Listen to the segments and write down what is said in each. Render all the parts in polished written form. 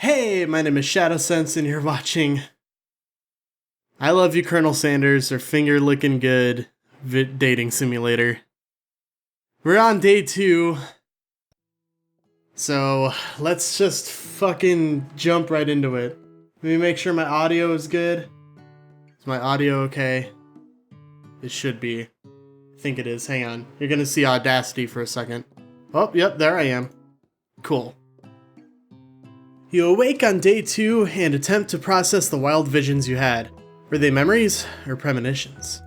Hey, my name is Shadowsense and you're watching I Love You Colonel Sanders or Finger Lickin' Good Dating Simulator. We're on day 2, so let's just fucking jump right into it. Let me make sure my audio is good. Is my audio okay? It should be. I think it is. Hang on. You're gonna see Audacity for a second. Oh, yep, there I am. Cool. You awake on day 2 and attempt to process the wild visions you had. Were they memories or premonitions?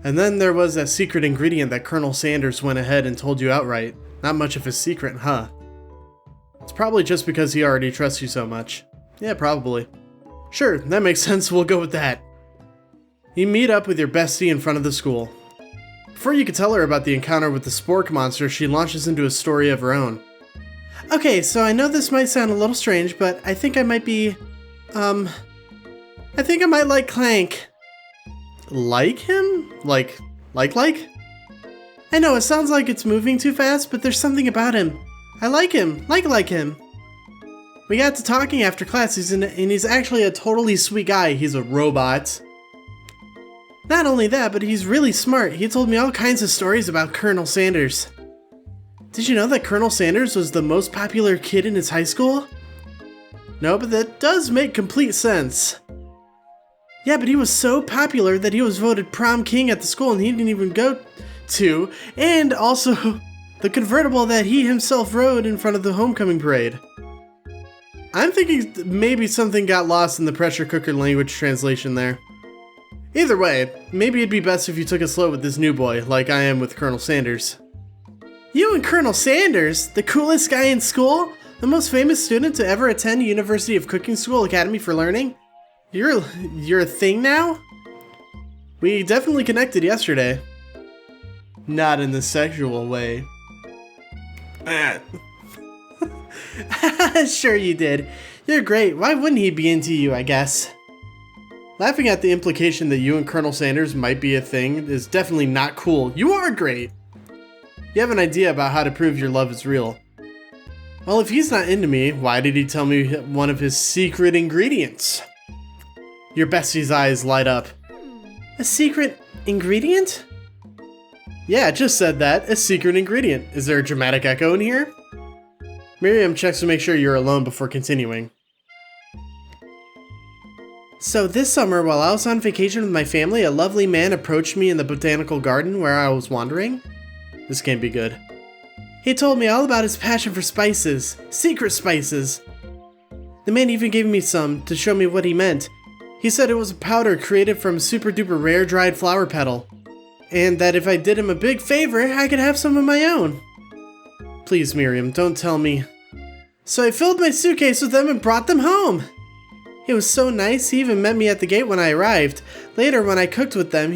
And then there was that secret ingredient that Colonel Sanders went ahead and told you outright. Not much of a secret, huh? It's probably just because he already trusts you so much. Yeah, probably. Sure, that makes sense, we'll go with that. You meet up with your bestie in front of the school. Before you could tell her about the encounter with the spork monster, she launches into a story of her own. Okay, so I know this might sound a little strange, but I think I might be, I think I might like Clank. Like him? Like? I know, it sounds like it's moving too fast, but there's something about him. I like him. Like him. We got to talking after class, and he's actually a totally sweet guy. He's a robot. Not only that, but he's really smart. He told me all kinds of stories about Colonel Sanders. Did you know that Colonel Sanders was the most popular kid in his high school? No, but that does make complete sense. Yeah, but he was so popular that he was voted prom king at the school and he didn't even go to, and also the convertible that he himself rode in front of the homecoming parade. I'm thinking maybe something got lost in the pressure cooker language translation there. Either way, maybe it'd be best if you took it slow with this new boy, like I am with Colonel Sanders. You and Colonel Sanders, the coolest guy in school? The most famous student to ever attend University of Cooking School Academy for Learning? You're a thing now? We definitely connected yesterday. Not in the sexual way. Sure you did. You're great. Why wouldn't he be into you, I guess? Laughing at the implication that you and Colonel Sanders might be a thing is definitely not cool. You are great. You have an idea about how to prove your love is real. Well, if he's not into me, why did he tell me one of his secret ingredients? Your bestie's eyes light up. A secret ingredient? Yeah, I just said that. A secret ingredient. Is there a dramatic echo in here? Miriam checks to make sure you're alone before continuing. So this summer, while I was on vacation with my family, a lovely man approached me in the botanical garden where I was wandering. This can't be good. He told me all about his passion for spices. Secret spices. The man even gave me some to show me what he meant. He said it was a powder created from super duper rare dried flower petal. And that if I did him a big favor, I could have some of my own. Please, Miriam, don't tell me. So I filled my suitcase with them and brought them home. He was so nice, he even met me at the gate when I arrived. Later, when I cooked with them,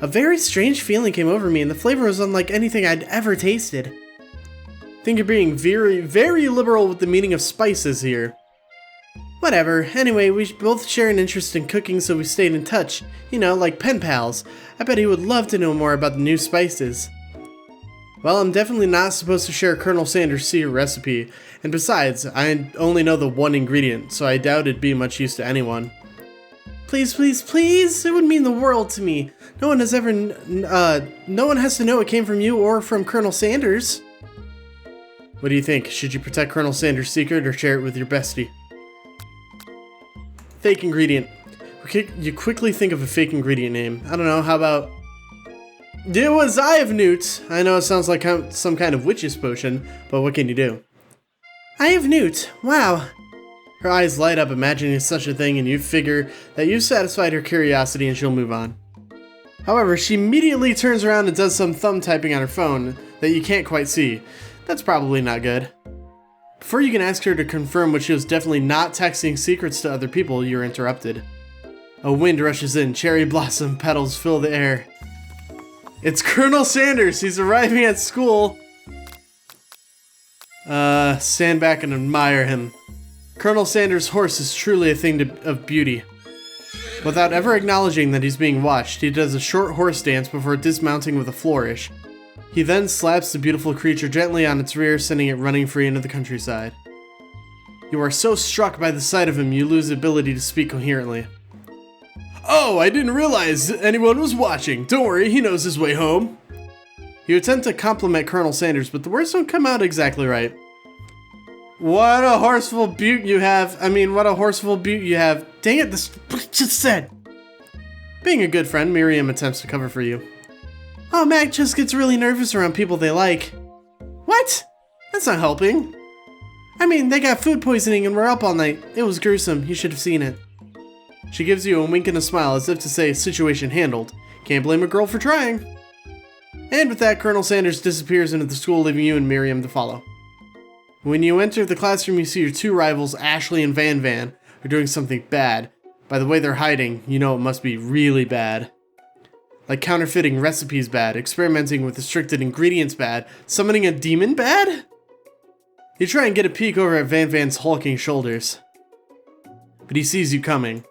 a very strange feeling came over me, and the flavor was unlike anything I'd ever tasted. I think you're being very, very liberal with the meaning of spices here. Whatever, anyway, we both share an interest in cooking, so we stayed in touch. You know, like pen pals. I bet he would love to know more about the new spices. Well, I'm definitely not supposed to share Colonel Sanders' secret recipe, and besides, I only know the one ingredient, so I doubt it'd be much use to anyone. Please, please, please! It would mean the world to me. No one has to know it came from you or from Colonel Sanders. What do you think? Should you protect Colonel Sanders' secret or share it with your bestie? Fake ingredient. You quickly think of a fake ingredient name. I don't know, how about... It was Eye of Newt. I know it sounds like some kind of witch's potion, but what can you do? Eye of Newt. Wow. Her eyes light up imagining such a thing, and you figure that you've satisfied her curiosity and she'll move on. However, she immediately turns around and does some thumb typing on her phone that you can't quite see. That's probably not good. Before you can ask her to confirm what she was definitely not texting secrets to other people, you're interrupted. A wind rushes in, cherry blossom petals fill the air. It's Colonel Sanders! He's arriving at school! Stand back and admire him. Colonel Sanders' horse is truly a thing of beauty. Without ever acknowledging that he's being watched, he does a short horse dance before dismounting with a flourish. He then slaps the beautiful creature gently on its rear, sending it running free into the countryside. You are so struck by the sight of him, you lose the ability to speak coherently. Oh, I didn't realize anyone was watching. Don't worry, he knows his way home. You attempt to compliment Colonel Sanders, but the words don't come out exactly right. What a horseful butte you have. What a horseful butte you have. Dang it, this just said. Being a good friend, Miriam attempts to cover for you. Oh, Mac just gets really nervous around people they like. What? That's not helping. They got food poisoning and were up all night. It was gruesome. You should have seen it. She gives you a wink and a smile as if to say, situation handled. Can't blame a girl for trying. And with that, Colonel Sanders disappears into the school, leaving you and Miriam to follow. When you enter the classroom, you see your two rivals, Ashley and Van Van, are doing something bad. By the way they're hiding, you know it must be really bad. Like counterfeiting recipes bad, experimenting with restricted ingredients bad, summoning a demon bad? You try and get a peek over at Van Van's hulking shoulders. But he sees you coming.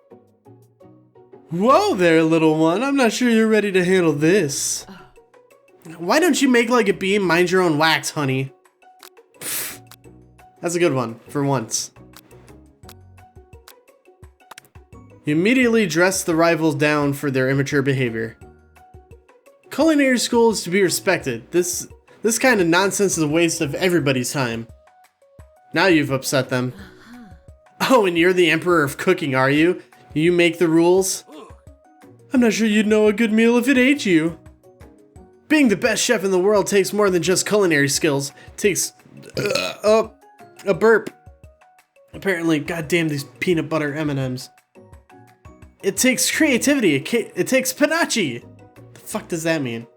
Whoa there, little one. I'm not sure you're ready to handle this. Why don't you make like a bee and mind your own wax, honey? Pfft. That's a good one, for once. You immediately dress the rivals down for their immature behavior. Culinary school is to be respected. This kind of nonsense is a waste of everybody's time. Now you've upset them. Oh, and you're the emperor of cooking, are you? You make the rules? I'm not sure you'd know a good meal if it ate you. Being the best chef in the world takes more than just culinary skills. It takes a burp. Apparently, goddamn these peanut butter M&Ms. It takes creativity. It takes panache. The fuck does that mean?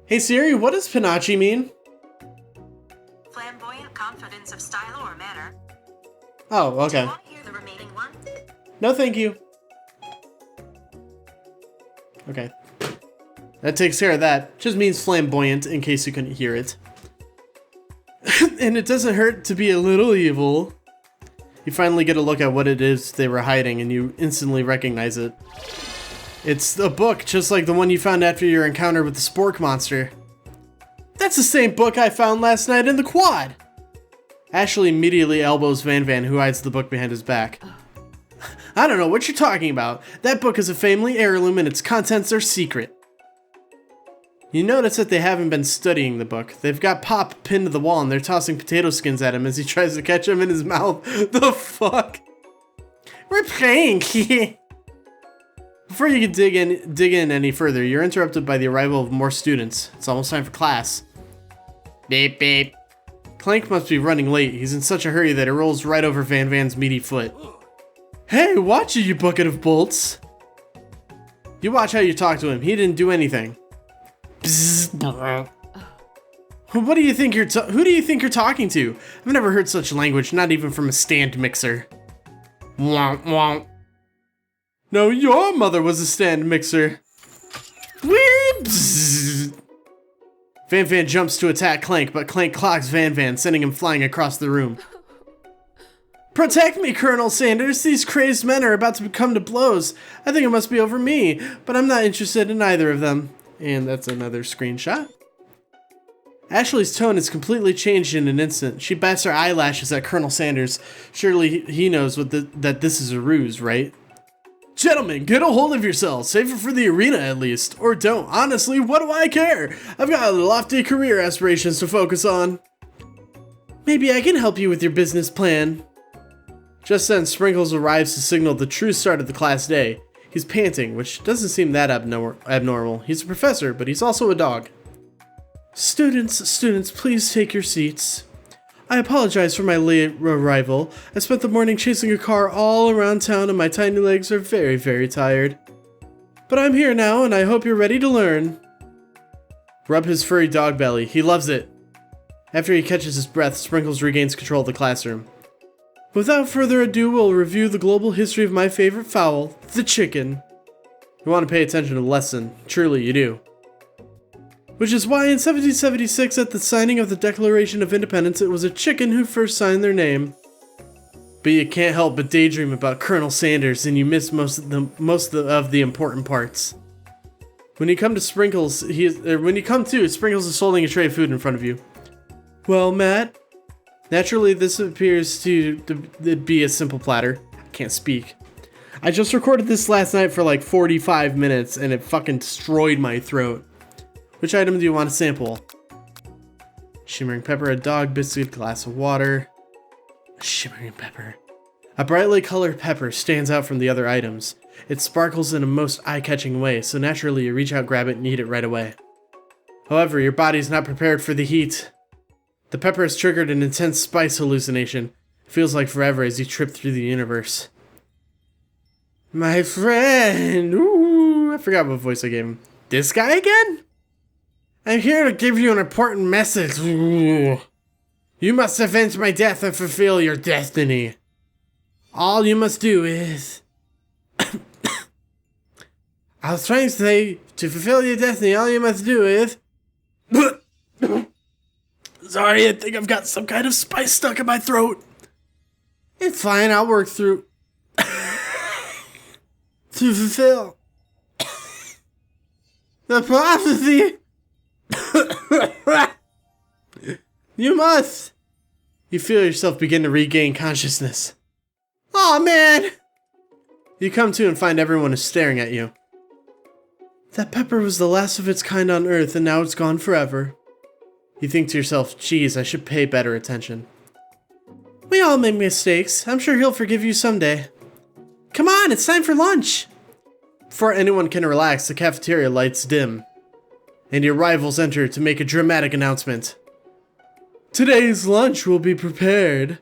Hey Siri, what does panache mean? Flamboyant confidence of style or manner. Oh, okay. Do you want to hear the remaining one? No, thank you. Okay. That takes care of that. Just means flamboyant, in case you couldn't hear it. And it doesn't hurt to be a little evil. You finally get a look at what it is they were hiding, and you instantly recognize it. It's a book, just like the one you found after your encounter with the spork monster. That's the same book I found last night in the quad! Ashley immediately elbows Van Van, who hides the book behind his back. I don't know what you're talking about. That book is a family heirloom and its contents are secret. You notice that they haven't been studying the book. They've got Pop pinned to the wall and they're tossing potato skins at him as he tries to catch them in his mouth. The fuck? We're playing. Before you can dig in any further, you're interrupted by the arrival of more students. It's almost time for class. Beep beep. Clank must be running late. He's in such a hurry that it rolls right over Van Van's meaty foot. Hey, watch it, you bucket of bolts. You watch how you talk to him. He didn't do anything. Bzzz. What do you think who do you think you're talking to? I've never heard such language, not even from a stand mixer. Womp womp. No, your mother was a stand mixer. Bzzz. Van Van jumps to attack Clank, but Clank clocks Van Van, sending him flying across the room. Protect me, Colonel Sanders. These crazed men are about to come to blows. I think it must be over me, but I'm not interested in either of them. And that's another screenshot. Ashley's tone is completely changed in an instant. She bats her eyelashes at Colonel Sanders. Surely he knows that this is a ruse, right? Gentlemen, get a hold of yourselves. Save it for the arena at least. Or don't. Honestly, what do I care? I've got lofty career aspirations to focus on. Maybe I can help you with your business plan. Just then, Sprinkles arrives to signal the true start of the class day. He's panting, which doesn't seem that abnormal. He's a professor, but he's also a dog. Students, please take your seats. I apologize for my late arrival. I spent the morning chasing a car all around town and my tiny legs are very, very tired. But I'm here now and I hope you're ready to learn. Rub his furry dog belly. He loves it. After he catches his breath, Sprinkles regains control of the classroom. Without further ado, we'll review the global history of my favorite fowl, the chicken. You want to pay attention to the lesson. Truly, you do. Which is why in 1776, at the signing of the Declaration of Independence, it was a chicken who first signed their name. But you can't help but daydream about Colonel Sanders, and you miss most of the important parts. When you come to Sprinkles, Sprinkles is holding a tray of food in front of you. Well, Matt, Naturally, this appears to be a simple platter. I can't speak. I just recorded this last night for like 45 minutes and it fucking destroyed my throat. Which item do you want to sample? Shimmering pepper, a dog biscuit, glass of water. Shimmering pepper. A brightly colored pepper stands out from the other items. It sparkles in a most eye-catching way, so naturally you reach out, grab it, and eat it right away. However, your body's not prepared for the heat. The pepper has triggered an intense spice hallucination. It feels like forever as you trip through the universe. My friend! Ooh, I forgot what voice I gave him. This guy again? I'm here to give you an important message. Ooh. You must avenge my death and fulfill your destiny. All you must do is... I was trying to say, to fulfill your destiny, all you must do is... Sorry, I think I've got some kind of spice stuck in my throat. It's fine, I'll work through... to fulfill... the prophecy... You must... You feel yourself begin to regain consciousness. Aw, man! You come to and find everyone is staring at you. That pepper was the last of its kind on Earth, and now it's gone forever. You think to yourself, geez, I should pay better attention. We all make mistakes. I'm sure he'll forgive you someday. Come on, it's time for lunch! Before anyone can relax, the cafeteria lights dim, and your rivals enter to make a dramatic announcement. Today's lunch will be prepared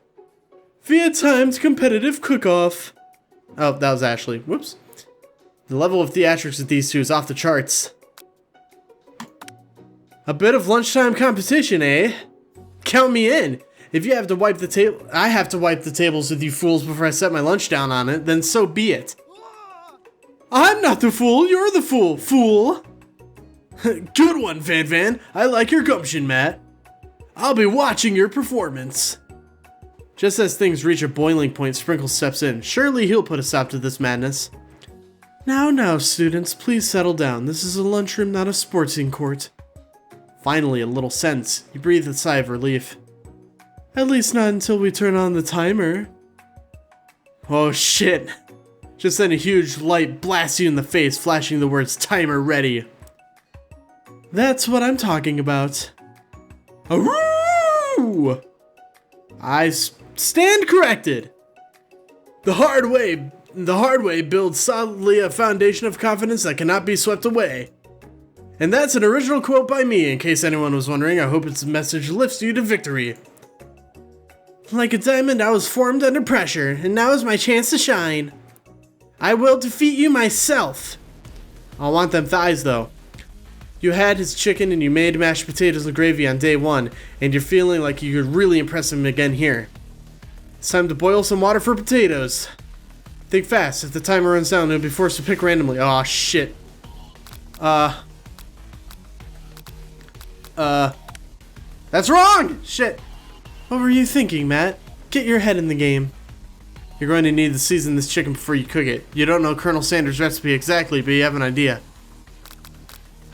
via timed competitive cook-off. Oh, that was Ashley. Whoops. The level of theatrics with these two is off the charts. A bit of lunchtime competition, eh? Count me in. If you have to wipe the table, I have to wipe the tables with you fools before I set my lunch down on it, then so be it. I'm not the fool, you're the fool, fool. Good one, Van Van. I like your gumption, Matt. I'll be watching your performance. Just as things reach a boiling point, Sprinkle steps in. Surely he'll put a stop to this madness. Now, students, please settle down. This is a lunchroom, not a sporting court. Finally, a little sense. You breathe a sigh of relief. At least not until we turn on the timer. Oh shit. Just then a huge light blasts you in the face, flashing the words timer ready. That's what I'm talking about. Aroo! I stand corrected. The hard way builds solidly a foundation of confidence that cannot be swept away. And that's an original quote by me, in case anyone was wondering. I hope its message lifts you to victory. Like a diamond, I was formed under pressure, and now is my chance to shine. I will defeat you myself. I want them thighs, though. You had his chicken and you made mashed potatoes and gravy on day one, and you're feeling like you could really impress him again here. It's time to boil some water for potatoes. Think fast. If the timer runs down, you'll be forced to pick randomly. Aw, shit. That's wrong! Shit. What were you thinking, Matt? Get your head in the game. You're going to need to season this chicken before you cook it. You don't know Colonel Sanders' recipe exactly, but you have an idea.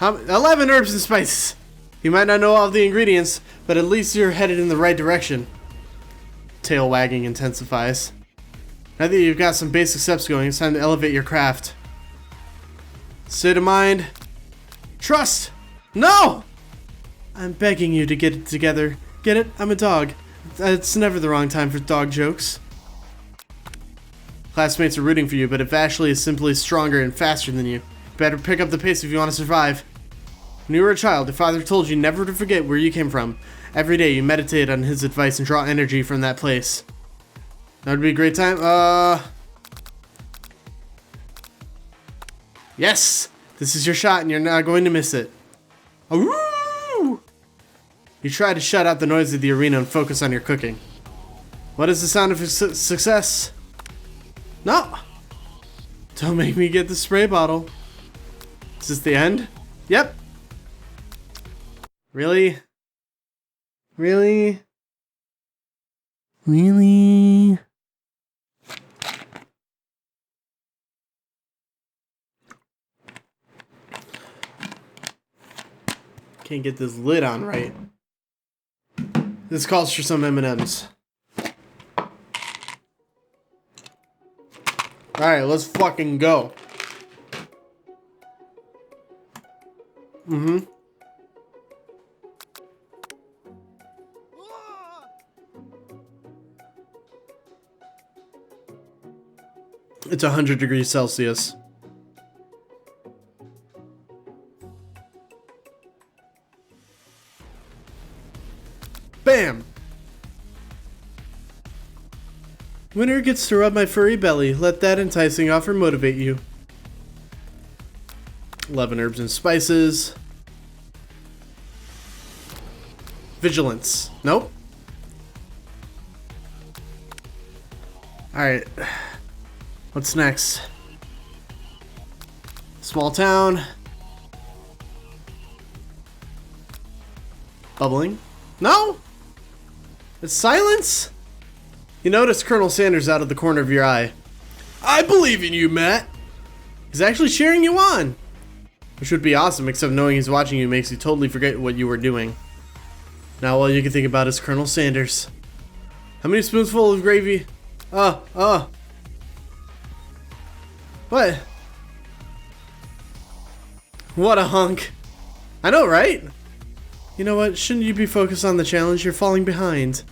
11 herbs and spices. You might not know all of the ingredients, but at least you're headed in the right direction. Tail wagging intensifies. Now that you've got some basic steps going, it's time to elevate your craft. State of mind. Trust! No! I'm begging you to get it together. Get it? I'm a dog. It's never the wrong time for dog jokes. Classmates are rooting for you, but if Ashley is simply stronger and faster than you, better pick up the pace if you want to survive. When you were a child, your father told you never to forget where you came from. Every day you meditate on his advice and draw energy from that place. That would be a great time. Yes! This is your shot and you're not going to miss it. Aroo! You try to shut out the noise of the arena and focus on your cooking. What is the sound of success? No! Don't make me get the spray bottle. Is this the end? Yep. Really? Really? Really? Can't get this lid on right. This calls for some M&Ms. Alright, let's fucking go. Mm-hmm. It's 100 degrees Celsius. Bam! Winter gets to rub my furry belly. Let that enticing offer motivate you. 11 herbs and spices. Vigilance. Nope. Alright. What's next? Small town. Bubbling. No! It's silence? You notice Colonel Sanders out of the corner of your eye. I believe in you, Matt! He's actually cheering you on! Which would be awesome, except knowing he's watching you makes you totally forget what you were doing. Now all you can think about is Colonel Sanders. How many spoonsful of gravy? What? What a hunk. I know, right? You know what? Shouldn't you be focused on the challenge? You're falling behind.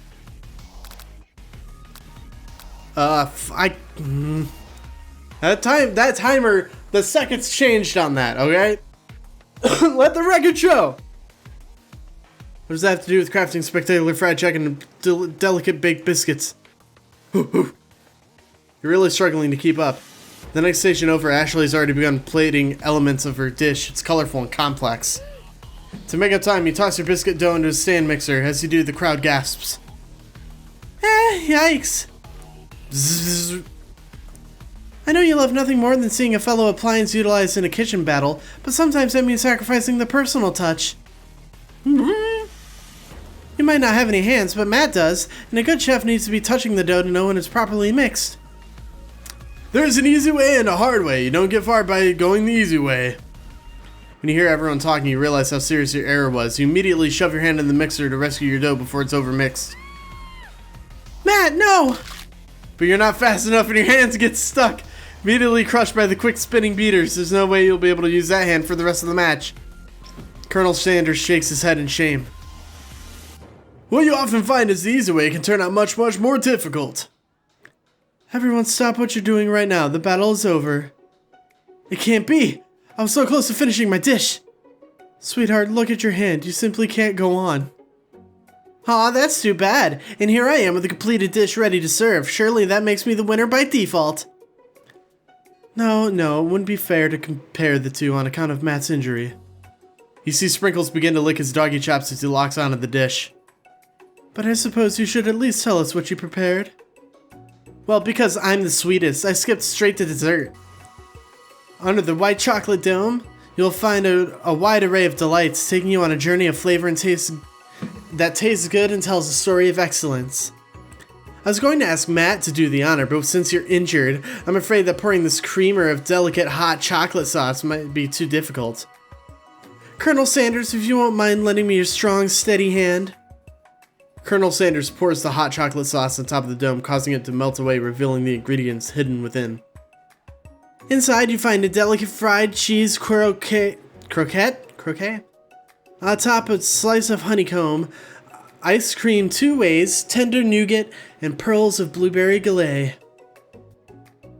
That timer, the seconds changed on that, okay? Let the record show! What does that have to do with crafting spectacular fried chicken and delicate baked biscuits? You're really struggling to keep up. The next station over, Ashley's already begun plating elements of her dish. It's colorful and complex. To make up time, you toss your biscuit dough into a stand mixer. As you do, the crowd gasps. Yikes. Zzz. I know you love nothing more than seeing a fellow appliance utilized in a kitchen battle, but sometimes that means sacrificing the personal touch. You might not have any hands, but Matt does, and a good chef needs to be touching the dough to know when it's properly mixed. There's an easy way and a hard way. You don't get far by going the easy way. When you hear everyone talking, you realize how serious your error was. You immediately shove your hand in the mixer to rescue your dough before it's overmixed. Matt, no! But you're not fast enough and your hands get stuck. Immediately crushed by the quick spinning beaters. There's no way you'll be able to use that hand for the rest of the match. Colonel Sanders shakes his head in shame. What you often find is the easy way can turn out much, much more difficult. Everyone stop what you're doing right now. The battle is over. It can't be. I was so close to finishing my dish. Sweetheart, look at your hand. You simply can't go on. Aw, that's too bad. And here I am with a completed dish ready to serve. Surely that makes me the winner by default. No, it wouldn't be fair to compare the two on account of Matt's injury. You see Sprinkles begin to lick his doggy chops as he locks onto the dish. But I suppose you should at least tell us what you prepared. Well, because I'm the sweetest, I skipped straight to dessert. Under the white chocolate dome, you'll find a wide array of delights, taking you on a journey of flavor and taste that tastes good and tells a story of excellence. I was going to ask Matt to do the honor, but since you're injured, I'm afraid that pouring this creamer of delicate hot chocolate sauce might be too difficult. Colonel Sanders, if you won't mind lending me your strong, steady hand. Colonel Sanders pours the hot chocolate sauce on top of the dome, causing it to melt away, revealing the ingredients hidden within. Inside, you find a delicate fried cheese croquette? Atop a slice of honeycomb, ice cream 2 ways, tender nougat, and pearls of blueberry galette.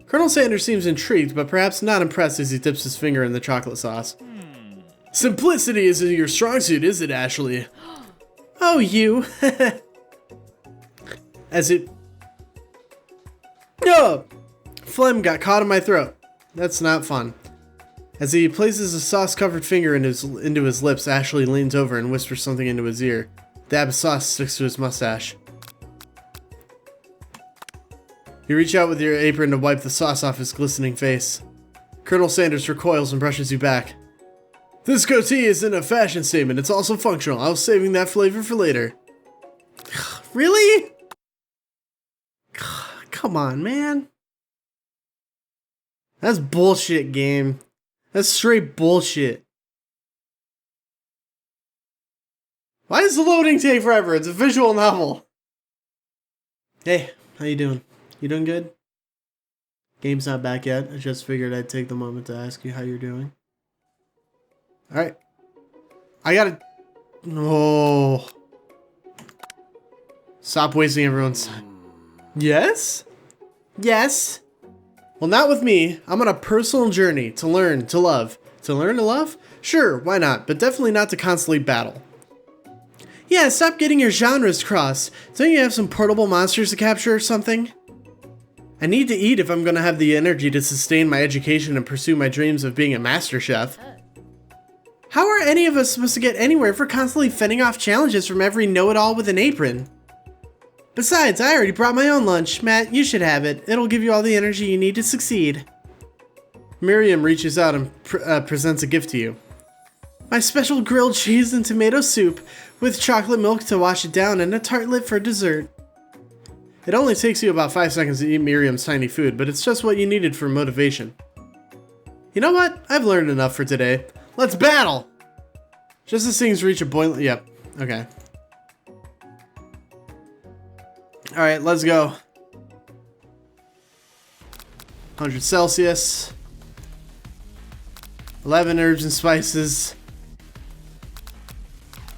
Colonel Sanders seems intrigued, but perhaps not impressed as he dips his finger in the chocolate sauce. Simplicity isn't your strong suit, is it, Ashley? Oh, you. As it... No! Phlegm got caught in my throat. That's not fun. As he places a sauce-covered finger into his lips, Ashley leans over and whispers something into his ear. The dab of sauce sticks to his mustache. You reach out with your apron to wipe the sauce off his glistening face. Colonel Sanders recoils and brushes you back. This goatee isn't a fashion statement, it's also functional. I was saving that flavor for later. Really? Come on, man. That's bullshit, game. That's straight bullshit. Why does the loading take forever? It's a visual novel. Hey, how you doing? You doing good? Game's not back yet. I just figured I'd take the moment to ask you how you're doing. Alright. I gotta... Oh. Stop wasting everyone's time. Yes? Yes? Well, not with me. I'm on a personal journey to learn to love. To learn to love? Sure, why not? But definitely not to constantly battle. Yeah, stop getting your genres crossed. Don't you have some portable monsters to capture or something? I need to eat if I'm gonna have the energy to sustain my education and pursue my dreams of being a master chef. How are any of us supposed to get anywhere if we're constantly fending off challenges from every know-it-all with an apron? Besides, I already brought my own lunch. Matt, you should have it. It'll give you all the energy you need to succeed. Miriam reaches out and presents a gift to you. My special grilled cheese and tomato soup, with chocolate milk to wash it down and a tartlet for dessert. It only takes you about 5 seconds to eat Miriam's tiny food, but it's just what you needed for motivation. You know what? I've learned enough for today. Let's battle! Just as things reach a boiling... Yep. Okay. Alright, let's go. 100 Celsius. 11 herbs and spices.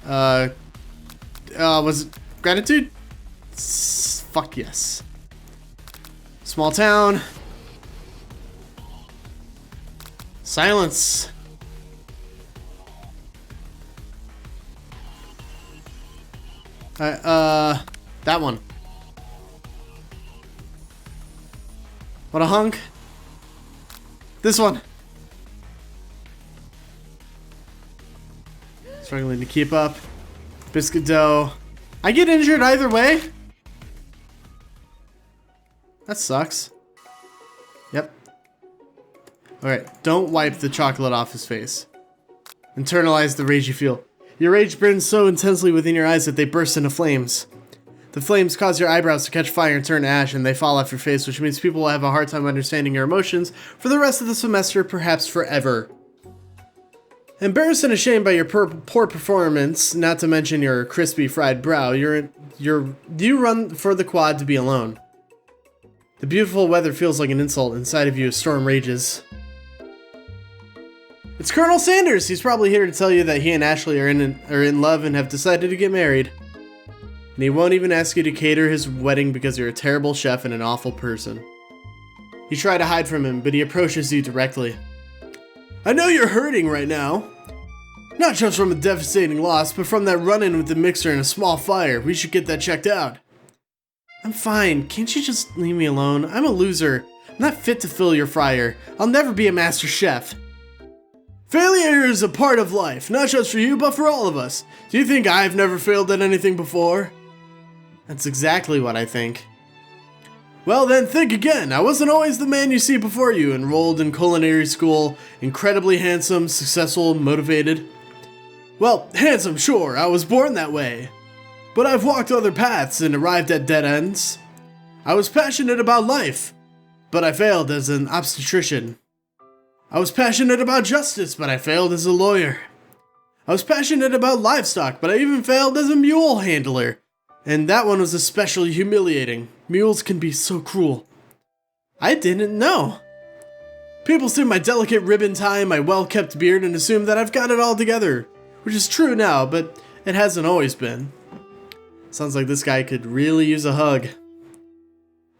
Was it gratitude? Fuck yes. Small town. Silence. Alright, that one. What a hunk. This one. Struggling to keep up. Biscuit dough. I get injured either way? That sucks. Yep. Alright, don't wipe the chocolate off his face. Internalize the rage you feel. Your rage burns so intensely within your eyes that they burst into flames. The flames cause your eyebrows to catch fire and turn to ash, and they fall off your face, which means people will have a hard time understanding your emotions for the rest of the semester, perhaps forever. Embarrassed and ashamed by your poor performance, not to mention your crispy fried brow, you run for the quad to be alone. The beautiful weather feels like an insult. Inside of you, a storm rages. It's Colonel Sanders! He's probably here to tell you that he and Ashley are in love and have decided to get married. And he won't even ask you to cater his wedding because you're a terrible chef and an awful person. You try to hide from him, but he approaches you directly. I know you're hurting right now. Not just from a devastating loss, but from that run-in with the mixer and a small fire. We should get that checked out. I'm fine. Can't you just leave me alone? I'm a loser. I'm not fit to fill your fryer. I'll never be a master chef. Failure is a part of life, not just for you, but for all of us. Do you think I've never failed at anything before? That's exactly what I think. Well then, think again. I wasn't always the man you see before you, enrolled in culinary school, incredibly handsome, successful, motivated. Well, handsome, sure, I was born that way. But I've walked other paths and arrived at dead ends. I was passionate about life, but I failed as an obstetrician. I was passionate about justice, but I failed as a lawyer. I was passionate about livestock, but I even failed as a mule handler. And that one was especially humiliating. Mules can be so cruel. I didn't know. People see my delicate ribbon tie and my well-kept beard and assume that I've got it all together. Which is true now, but it hasn't always been. Sounds like this guy could really use a hug.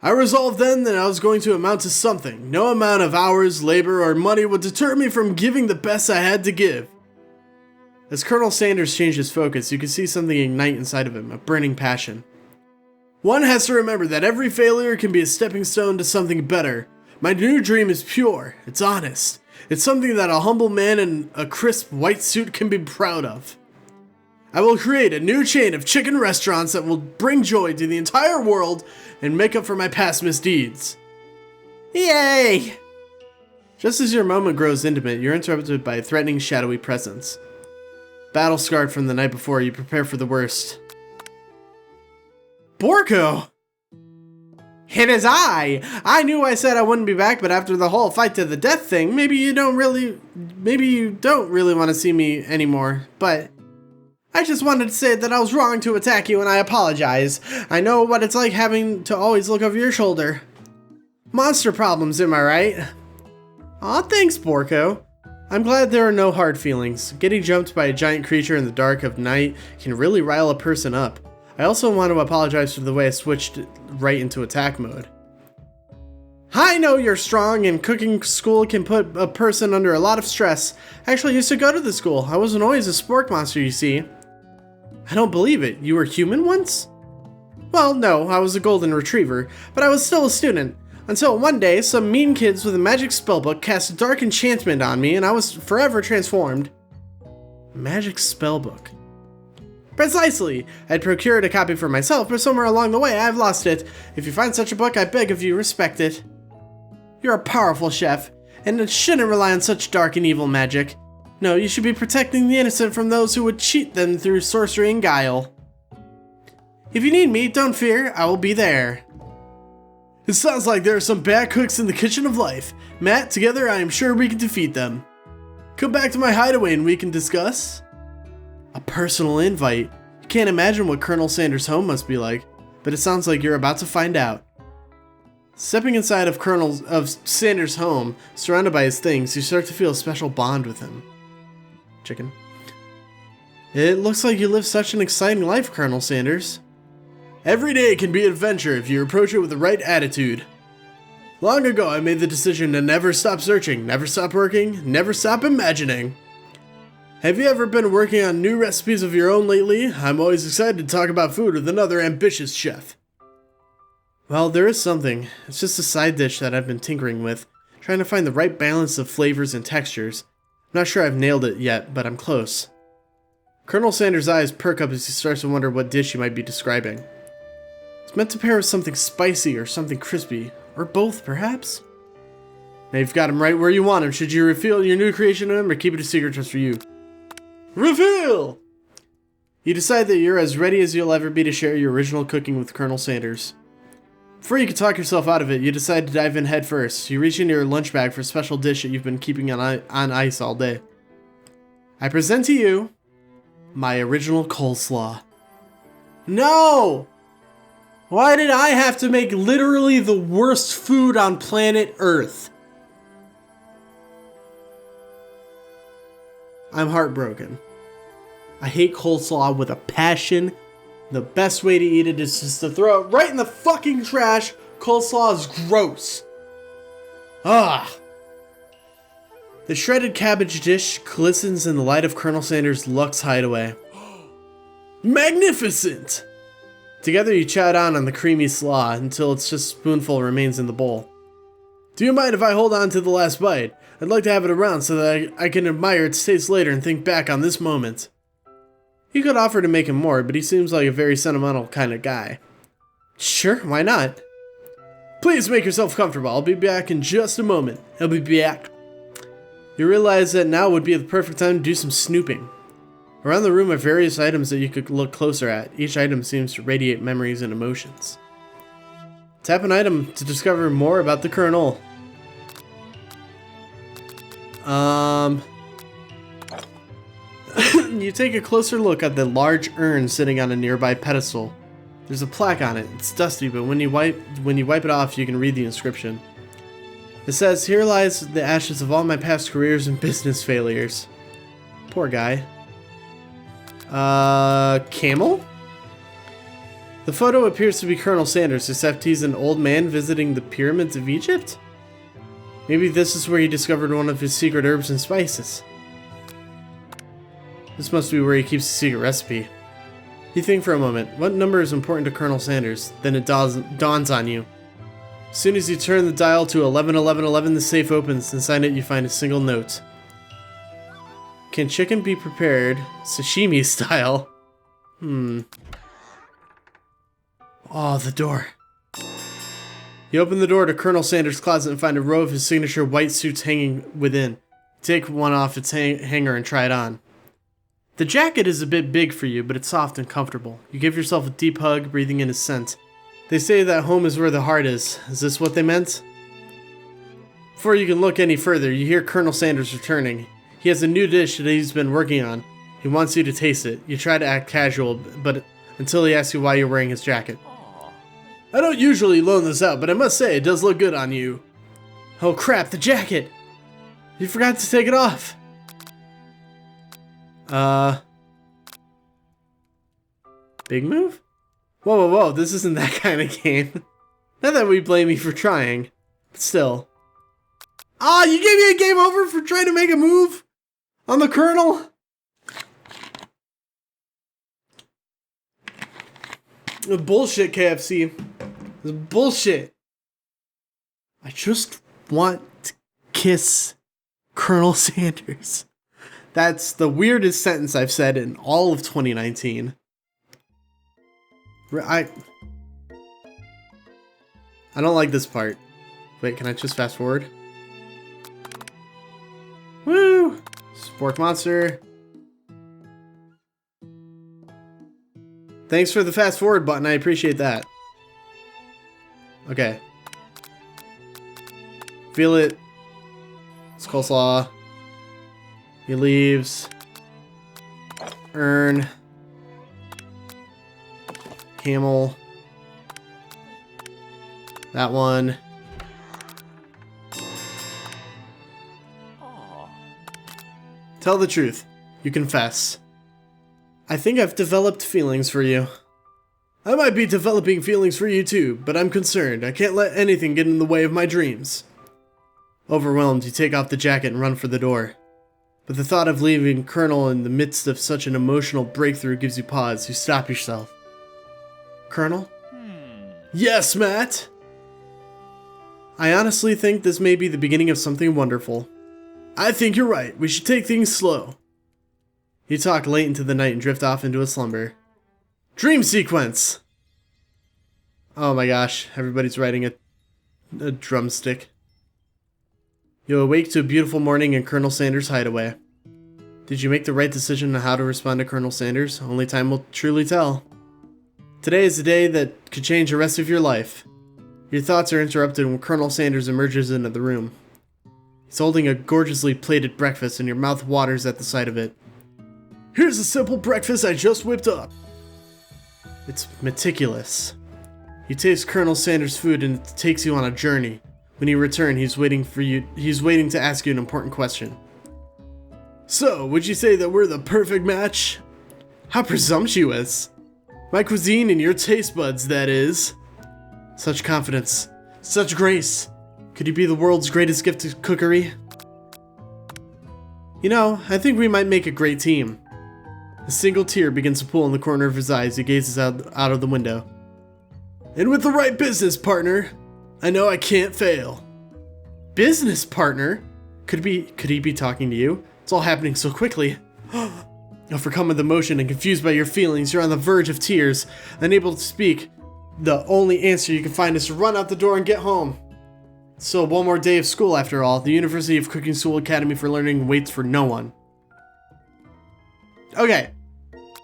I resolved then that I was going to amount to something. No amount of hours, labor, or money would deter me from giving the best I had to give. As Colonel Sanders changed his focus, you could see something ignite inside of him, a burning passion. One has to remember that every failure can be a stepping stone to something better. My new dream is pure, it's honest. It's something that a humble man in a crisp white suit can be proud of. I will create a new chain of chicken restaurants that will bring joy to the entire world and make up for my past misdeeds. Yay! Just as your moment grows intimate, you're interrupted by a threatening shadowy presence. Battle scarred from the night before, you prepare for the worst. Borko! It is I! I knew I said I wouldn't be back, but after the whole fight to the death thing, maybe you don't really want to see me anymore, but... I just wanted to say that I was wrong to attack you and I apologize. I know what it's like having to always look over your shoulder. Monster problems, am I right? Aw, thanks, Borko. I'm glad there are no hard feelings. Getting jumped by a giant creature in the dark of night can really rile a person up. I also want to apologize for the way I switched right into attack mode. I know you're strong and cooking school can put a person under a lot of stress. I actually used to go to the school. I wasn't always a spork monster, you see. I don't believe it. You were human once? Well, no, I was a golden retriever, but I was still a student. Until one day, some mean kids with a magic spellbook cast a dark enchantment on me and I was forever transformed. Magic spellbook. Precisely! I'd procured a copy for myself, but somewhere along the way I've lost it. If you find such a book, I beg of you, respect it. You're a powerful chef, and it shouldn't rely on such dark and evil magic. No, you should be protecting the innocent from those who would cheat them through sorcery and guile. If you need me, don't fear, I will be there. It sounds like there are some bad cooks in the kitchen of life. Matt, together I am sure we can defeat them. Come back to my hideaway and we can discuss. A personal invite. You can't imagine what Colonel Sanders' home must be like, but it sounds like you're about to find out. Stepping inside of Sanders' home, surrounded by his things, you start to feel a special bond with him. Chicken. It looks like you live such an exciting life, Colonel Sanders. Every day can be an adventure if you approach it with the right attitude. Long ago, I made the decision to never stop searching, never stop working, never stop imagining. Have you ever been working on new recipes of your own lately? I'm always excited to talk about food with another ambitious chef. Well, there is something. It's just a side dish that I've been tinkering with, trying to find the right balance of flavors and textures. I'm not sure I've nailed it yet, but I'm close. Colonel Sanders' eyes perk up as he starts to wonder what dish he might be describing. It's meant to pair with something spicy or something crispy, or both, perhaps? Now you've got him right where you want him. Should you reveal your new creation to him, or keep it a secret just for you? Reveal! You decide that you're as ready as you'll ever be to share your original cooking with Colonel Sanders. Before you can talk yourself out of it, you decide to dive in head first. You reach into your lunch bag for a special dish that you've been keeping on ice all day. I present to you my original coleslaw. No! Why did I have to make literally the worst food on planet Earth? I'm heartbroken. I hate coleslaw with a passion. The best way to eat it is just to throw it right in the fucking trash. Coleslaw is gross. Ah. The shredded cabbage dish glistens in the light of Colonel Sanders' Lux hideaway. Magnificent! Together you chow down on the creamy slaw until it's just a spoonful remains in the bowl. Do you mind if I hold on to the last bite? I'd like to have it around so that I can admire its taste later and think back on this moment. You could offer to make him more, but he seems like a very sentimental kind of guy. Sure, why not? Please make yourself comfortable. I'll be back in just a moment. I'll be back. You realize that now would be the perfect time to do some snooping. Around the room are various items that you could look closer at. Each item seems to radiate memories and emotions. Tap an item to discover more about the Colonel. You take a closer look at the large urn sitting on a nearby pedestal. There's a plaque on it. It's dusty, but when you wipe it off, you can read the inscription. It says, "Here lies the ashes of all my past careers and business failures." Poor guy. Camel? The photo appears to be Colonel Sanders, except he's an old man visiting the pyramids of Egypt? Maybe this is where he discovered one of his secret herbs and spices. This must be where he keeps the secret recipe. You think for a moment, what number is important to Colonel Sanders? Then it dawns on you. As soon as you turn the dial to 111111, the safe opens. Inside it, you find a single note. Can chicken be prepared sashimi style? Oh, the door. You open the door to Colonel Sanders' closet and find a row of his signature white suits hanging within. Take one off its hanger and try it on. The jacket is a bit big for you, but it's soft and comfortable. You give yourself a deep hug, breathing in his scent. They say that home is where the heart is. Is this what they meant? Before you can look any further, you hear Colonel Sanders returning. He has a new dish that he's been working on. He wants you to taste it. You try to act casual, but until he asks you why you're wearing his jacket. I don't usually loan this out, but I must say it does look good on you. Oh crap, the jacket! You forgot to take it off. Big move? Whoa, whoa, whoa, this isn't that kind of game. Not that we blame you for trying, but still. Ah, you gave me a game over for trying to make a move? On the Colonel? Bullshit, KFC. This is bullshit. I just want to kiss Colonel Sanders. That's the weirdest sentence I've said in all of 2019. I don't like this part. Wait, can I just fast forward? Woo! Spork Monster. Thanks for the fast forward button, I appreciate that. Okay. Feel it. Skullslaw. He leaves. Earn. Camel. That one. Tell the truth. You confess. I think I've developed feelings for you. I might be developing feelings for you too, but I'm concerned. I can't let anything get in the way of my dreams. Overwhelmed, you take off the jacket and run for the door. But the thought of leaving Colonel in the midst of such an emotional breakthrough gives you pause. You stop yourself. Colonel? Yes, Matt! I honestly think this may be the beginning of something wonderful. I think you're right. We should take things slow. You talk late into the night and drift off into a slumber. Dream sequence! Oh my gosh, everybody's riding a drumstick. You awake to a beautiful morning in Colonel Sanders' hideaway. Did you make the right decision on how to respond to Colonel Sanders? Only time will truly tell. Today is the day that could change the rest of your life. Your thoughts are interrupted when Colonel Sanders emerges into the room. He's holding a gorgeously plated breakfast and your mouth waters at the sight of it. Here's a simple breakfast I just whipped up. It's meticulous. You taste Colonel Sanders' food and it takes you on a journey. When you return, he's waiting to ask you an important question. So, would you say that we're the perfect match? How presumptuous. My cuisine and your taste buds, that is. Such confidence. Such grace. Could you be the world's greatest gift to cookery? You know, I think we might make a great team. A single tear begins to pool in the corner of his eyes. He gazes out of the window. And with the right business partner, I know I can't fail. Business partner? Could he be talking to you? It's all happening so quickly. Overcome with emotion and confused by your feelings, you're on the verge of tears, unable to speak. The only answer you can find is to run out the door and get home. So one more day of school after all. The University of Cooking School Academy for Learning waits for no one. Okay.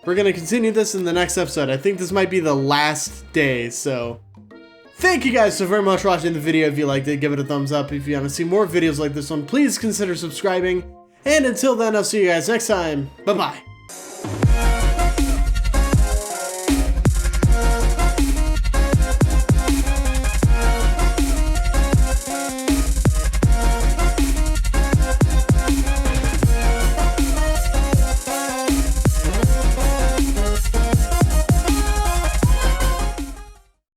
We're going to continue this in the next episode. I think this might be the last day, so... Thank you guys so very much for watching the video. If you liked it, give it a thumbs up. If you want to see more videos like this one, please consider subscribing. And until then, I'll see you guys next time. Bye-bye.